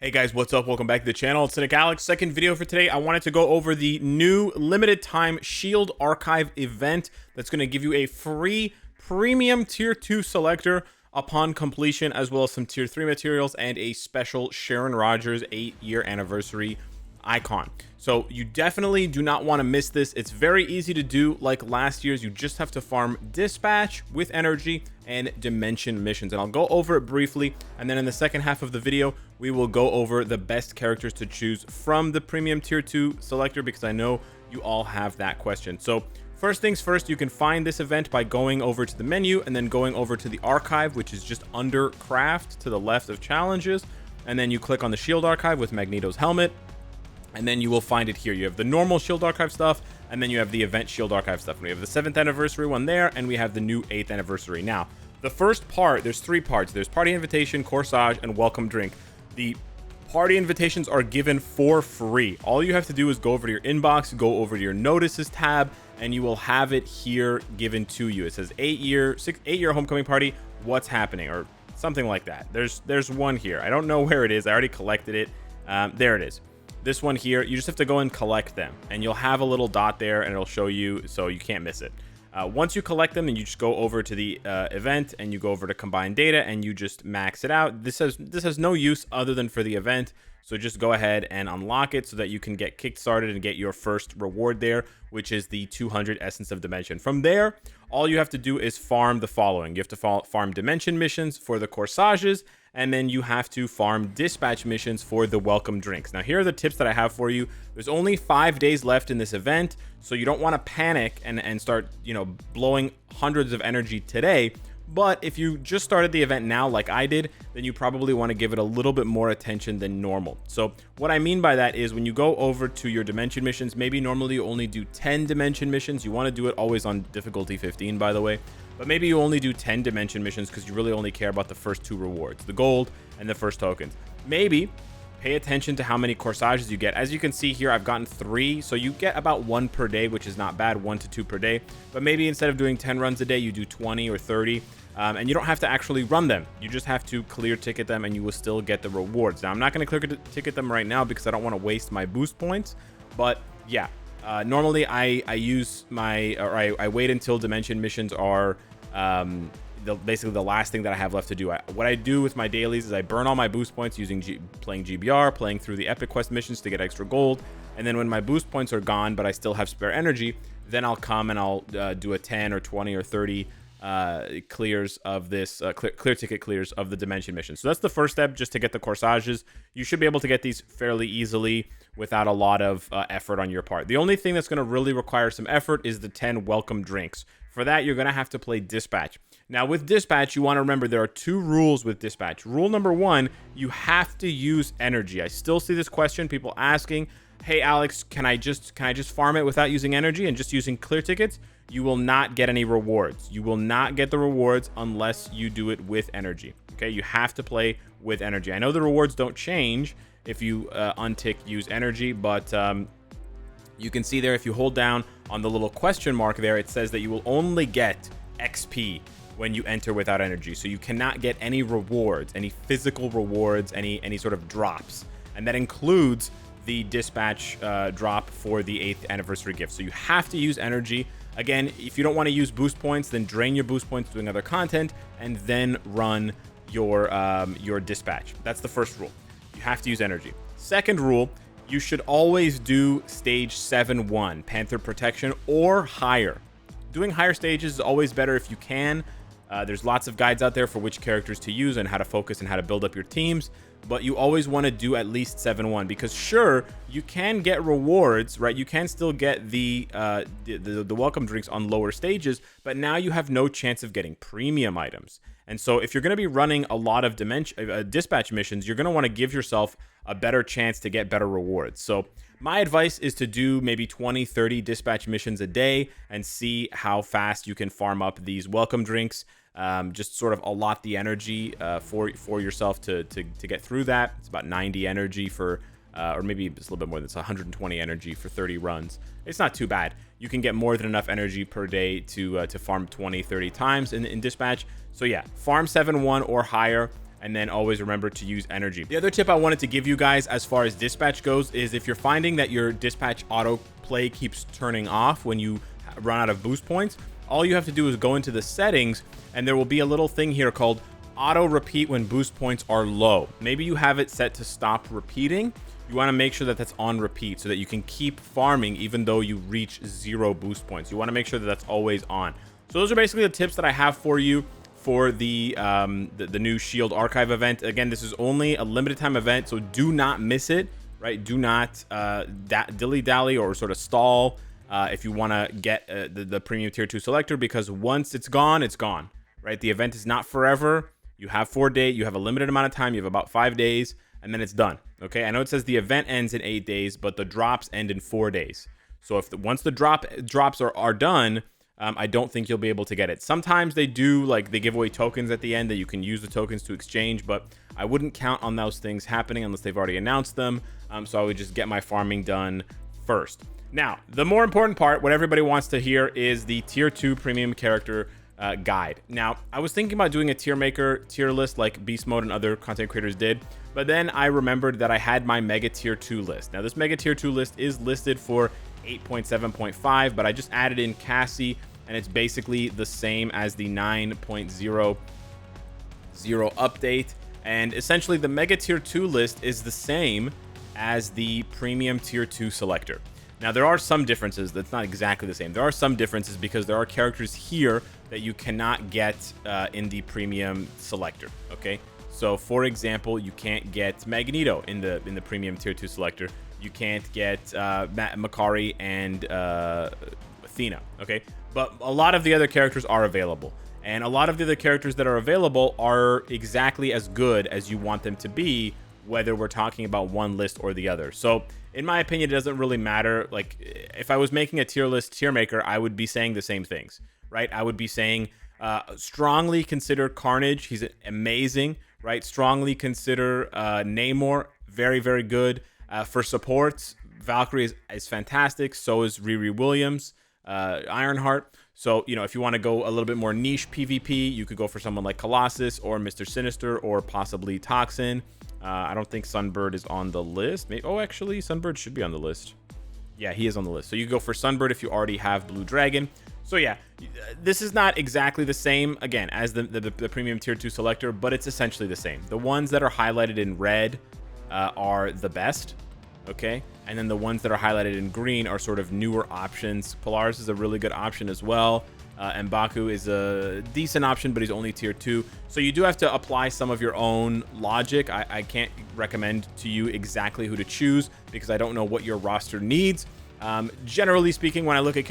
Hey guys, what's up? Welcome back to the channel. It's Cynicalex. Second video for today. I wanted to go over the new limited time Shield Archive event that's going to give you a free premium tier 2 selector upon completion, as well as some tier 3 materials and a special Sharon Rogers 8-year anniversary icon. So you definitely do not want to miss this. It's very easy to do like last year's. You just have to farm dispatch with energy and dimension missions, and I'll go over it briefly, and then in the second half of the video we will go over the best characters to choose from the premium tier 2 selector, because I know you all have that question. So first things first, you can find this event by going over to the menu and then going over to the archive, which is just under craft to the left of challenges, and then you click on the Shield Archive with Magneto's helmet, and then you will find it here. You have the normal Shield Archive stuff, and then you have the event Shield Archive stuff. We have the 7th anniversary one there, and we have the new 8th anniversary. Now, the first part, there's 3 parts. There's party invitation, corsage, and welcome drink. The party invitations are given for free. All you have to do is go over to your inbox, go over to your notices tab, and you will have it here given to you. It says 8-year homecoming party, what's happening, or something like that. There's one here. I don't know where it is. I already collected it. There it is. This one here, you just have to go and collect them, and you'll have a little dot there and it'll show you, so you can't miss it. Once you collect them, then you just go over to the event and you go over to combine data and you just max it out. This has no use other than for the event, so just go ahead and unlock it so that you can get kick started and get your first reward there, which is the 200 Essence of Dimension. From there, all you have to do is farm the following. You have to farm dimension missions for the corsages, and then you have to farm dispatch missions for the welcome drinks. Now, here are the tips that I have for you. There's only 5 days left in this event, so you don't want to panic and start, blowing hundreds of energy today. But if you just started the event now, like I did, then you probably want to give it a little bit more attention than normal. So what I mean by that is when you go over to your dimension missions, maybe normally you only do 10 dimension missions. You want to do it always on difficulty 15, by the way. But maybe you only do 10 dimension missions because you really only care about the first 2 rewards, the gold and the first tokens. Maybe pay attention to how many corsages you get. As you can see here, I've gotten 3, so you get about 1 per day, which is not bad, 1 to 2 per day. But maybe instead of doing 10 runs a day, you do 20 or 30, and you don't have to actually run them. You just have to clear ticket them, and you will still get the rewards. Now, I'm not going to clear ticket them right now because I don't want to waste my boost points, but yeah. Normally, I wait until dimension missions are basically the last thing that I have left to do. What I do with my dailies is I burn all my boost points using playing GBR, playing through the epic quest missions to get extra gold, and then when my boost points are gone but I still have spare energy, then I'll come and I'll do a 10 or 20 or 30 clears of this clear ticket clears of the dimension mission. So that's the first step, just to get the corsages. You should be able to get these fairly easily without a lot of effort on your part. The only thing that's going to really require some effort is the 10 welcome drinks. For that, you're going to have to play dispatch. Now, with dispatch, you want to remember there are 2 rules with dispatch. Rule number 1, you have to use energy. I still see this question, people asking, hey Alex, can I just farm it without using energy and just using clear tickets? You will not get any rewards. You will not get the rewards unless you do it with energy. Okay, you have to play with energy. I know the rewards don't change if you untick use energy, but you can see there, if you hold down on the little question mark there, it says that you will only get XP when you enter without energy. So you cannot get any rewards, any physical rewards, any sort of drops. And that includes the dispatch drop for the 8th anniversary gift. So you have to use energy. Again, if you don't want to use boost points, then drain your boost points doing other content and then run your dispatch. That's the first rule. You have to use energy. Second rule, you should always do stage 7-1, Panther Protection, or higher. Doing higher stages is always better if you can. There's lots of guides out there for which characters to use and how to focus and how to build up your teams, but you always want to do at least 7-1, because sure, you can get rewards, right? You can still get the welcome drinks on lower stages, but now you have no chance of getting premium items. And so if you're going to be running a lot of dispatch missions, you're going to want to give yourself a better chance to get better rewards. So my advice is to do maybe 20-30 dispatch missions a day and see how fast you can farm up these welcome drinks. Just sort of allot the energy for yourself to get through that. It's about 90 energy for or maybe it's a little bit more than it's 120 energy for 30 runs. It's not too bad. You can get more than enough energy per day to farm 20-30 times in dispatch. So yeah, farm 7-1 or higher. and then always remember to use energy. The other tip I wanted to give you guys as far as dispatch goes is if you're finding that your dispatch auto play keeps turning off when you run out of boost points, all you have to do is go into the settings, and there will be a little thing here called auto repeat when boost points are low. Maybe you have it set to stop repeating. You want to make sure that that's on repeat so that you can keep farming even though you reach 0 boost points. You want to make sure that that's always on. So those are basically the tips that I have for you for the new Shield Archive event. Again, this is only a limited time event, so do not miss it, right? Do not dilly-dally or sort of stall if you want to get the premium tier 2 selector, because once it's gone, right? The event is not forever. You have 4 days, you have a limited amount of time, you have about 5 days, and then it's done. Okay, I know it says the event ends in 8 days, but the drops end in 4 days. So once the drops are done, I don't think you'll be able to get it. Sometimes they do, like they give away tokens at the end that you can use the tokens to exchange, but I wouldn't count on those things happening unless they've already announced them. So I would just get my farming done first. Now, the more important part, what everybody wants to hear, is the tier 2 premium character guide. Now, I was thinking about doing a tier maker tier list like Beast Mode and other content creators did, but then I remembered that I had my mega tier 2 list. Now, this mega tier 2 list is listed for 8.7.5, but I just added in Cassie, and it's basically the same as the 9.00 update. And essentially, the mega tier 2 list is the same as the premium tier 2 selector. Now, there are some differences. That's not exactly the same. There are some differences because there are characters here that you cannot get in the premium selector. Okay, so for example, you can't get Magneto in the premium tier 2 selector. You can't get Makari and Athena. Okay, but a lot of the other characters are available, and a lot of the other characters that are available are exactly as good as you want them to be, whether we're talking about one list or the other. So in my opinion, it doesn't really matter. Like, if I was making a tier list tier maker, I would be saying the same things, right? I would be saying strongly consider Carnage. He's amazing, right? Strongly consider Namor. Very, very good. For supports, Valkyrie is fantastic. So is Riri Williams, Ironheart. So, you know, if you want to go a little bit more niche PvP, you could go for someone like Colossus or Mr. Sinister or possibly Toxin. I don't think Sunbird is on the list. Maybe, oh, actually, Sunbird should be on the list. Yeah, he is on the list. So you go for Sunbird if you already have Blue Dragon. So yeah, this is not exactly the same, again, as the premium tier 2 selector, but it's essentially the same. The ones that are highlighted in red are the best, okay? And then the ones that are highlighted in green are sort of newer options. Polaris is a really good option as well. And Baku is a decent option, but he's only tier 2. So you do have to apply some of your own logic. I can't recommend to you exactly who to choose because I don't know what your roster needs. Generally speaking, when I look at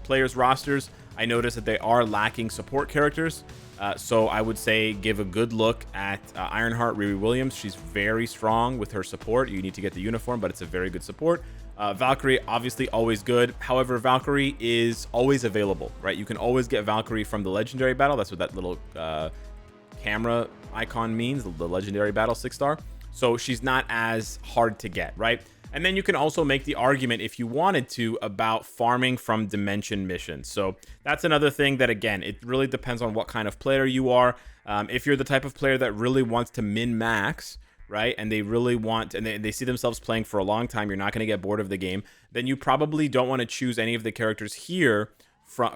players' rosters, I notice that they are lacking support characters. So I would say give a good look at Ironheart, Riri Williams. She's very strong with her support. You need to get the uniform, but it's a very good support. Valkyrie, obviously always good. However, Valkyrie is always available, right? You can always get Valkyrie from the legendary battle. That's what that little camera icon means, the legendary battle 6-star. So she's not as hard to get, right? And then you can also make the argument, if you wanted to, about farming from dimension missions. So that's another thing that, again, it really depends on what kind of player you are. If you're the type of player that really wants to min-max, right, and they really want, and they see themselves playing for a long time, you're not going to get bored of the game, then you probably don't want to choose any of the characters here from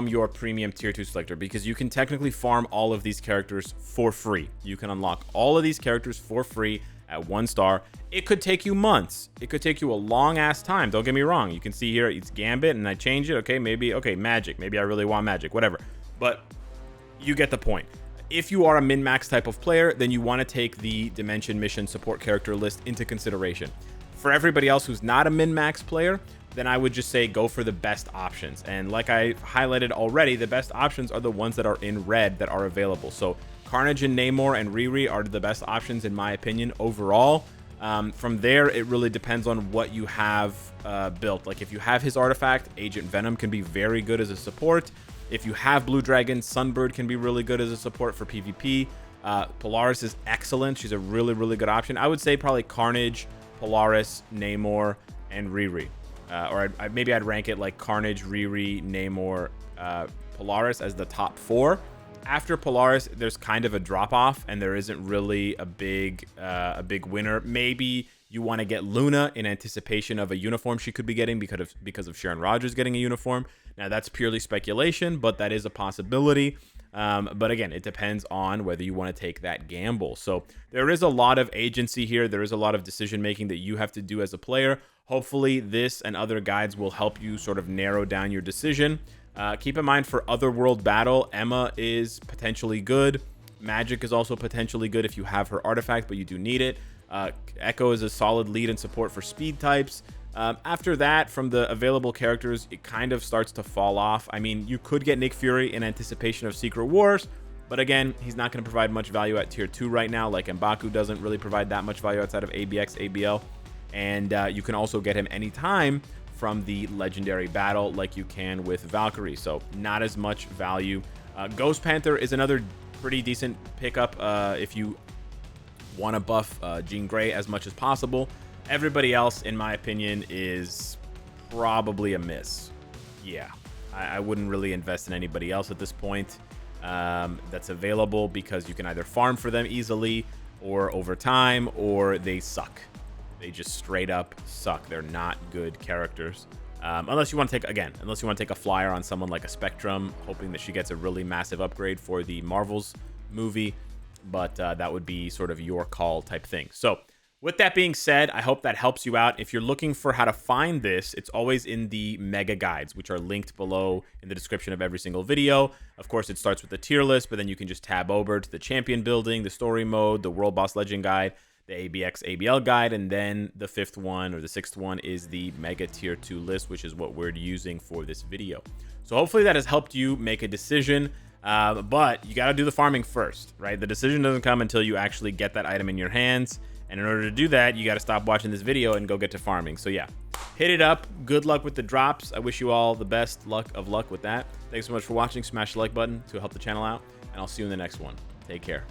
your premium tier 2 selector, because you can technically farm all of these characters for free. You can unlock all of these characters for free at 1 star. It could take you months. It could take you a long ass time. Don't get me wrong. You can see here it's Gambit, and I change it. Okay, Magic. Maybe I really want Magic, whatever. But you get the point. If you are a min-max type of player, then you want to take the Dimension Mission support character list into consideration. For everybody else who's not a min-max player, then I would just say go for the best options. And like I highlighted already, the best options are the ones that are in red that are available. So Carnage and Namor and Riri are the best options in my opinion overall. From there, it really depends on what you have built. Like if you have his artifact, Agent Venom can be very good as a support. If you have Blue Dragon, Sunbird can be really good as a support for PvP. Polaris is excellent. She's a really, really good option. I would say probably Carnage, Polaris, Namor, and Riri. Or maybe I'd rank it like Carnage, Riri, Namor, Polaris as the top 4. after Polaris, there's kind of a drop off, and there isn't really a big winner. Maybe you want to get Luna in anticipation of a uniform she could be getting because of Sharon Rogers getting a uniform. Now that's purely speculation, but that is a possibility. But again, it depends on whether you want to take that gamble. So there is a lot of agency here. There is a lot of decision making that you have to do as a player. Hopefully this and other guides will help you sort of narrow down your decision. Keep in mind for Otherworld Battle, Emma is potentially good. Magic is also potentially good if you have her artifact, but you do need it. Echo is a solid lead and support for speed types. After that, from the available characters, it kind of starts to fall off. I mean, you could get Nick Fury in anticipation of Secret Wars, but again, he's not going to provide much value at tier 2 right now, like M'Baku doesn't really provide that much value outside of ABX, ABL. And you can also get him anytime from the legendary battle like you can with Valkyrie, so not as much value. Ghost Panther is another pretty decent pickup if you want to buff Jean Grey as much as possible. Everybody else, in my opinion, is probably a miss. Yeah, I wouldn't really invest in anybody else at this point that's available, because you can either farm for them easily or over time, or they suck. They just straight up suck. They're not good characters. Unless you want to take a flyer on someone like a Spectrum, hoping that she gets a really massive upgrade for the Marvels movie. But that would be sort of your call type thing. So with that being said, I hope that helps you out. If you're looking for how to find this, it's always in the mega guides, which are linked below in the description of every single video. Of course, it starts with the tier list, but then you can just tab over to the champion building, the story mode, the World Boss Legend guide, the ABX ABL guide, and then the 5th one or the 6th one is the mega tier 2 list, which is what we're using for this video. So hopefully that has helped you make a decision, but you got to do the farming first, right? The decision doesn't come until you actually get that item in your hands, and in order to do that, you got to stop watching this video and go get to farming. So yeah, hit it up. Good luck with the drops. I wish you all the best luck with that. Thanks so much for watching. Smash the like button to help the channel out, and I'll see you in the next one. Take care.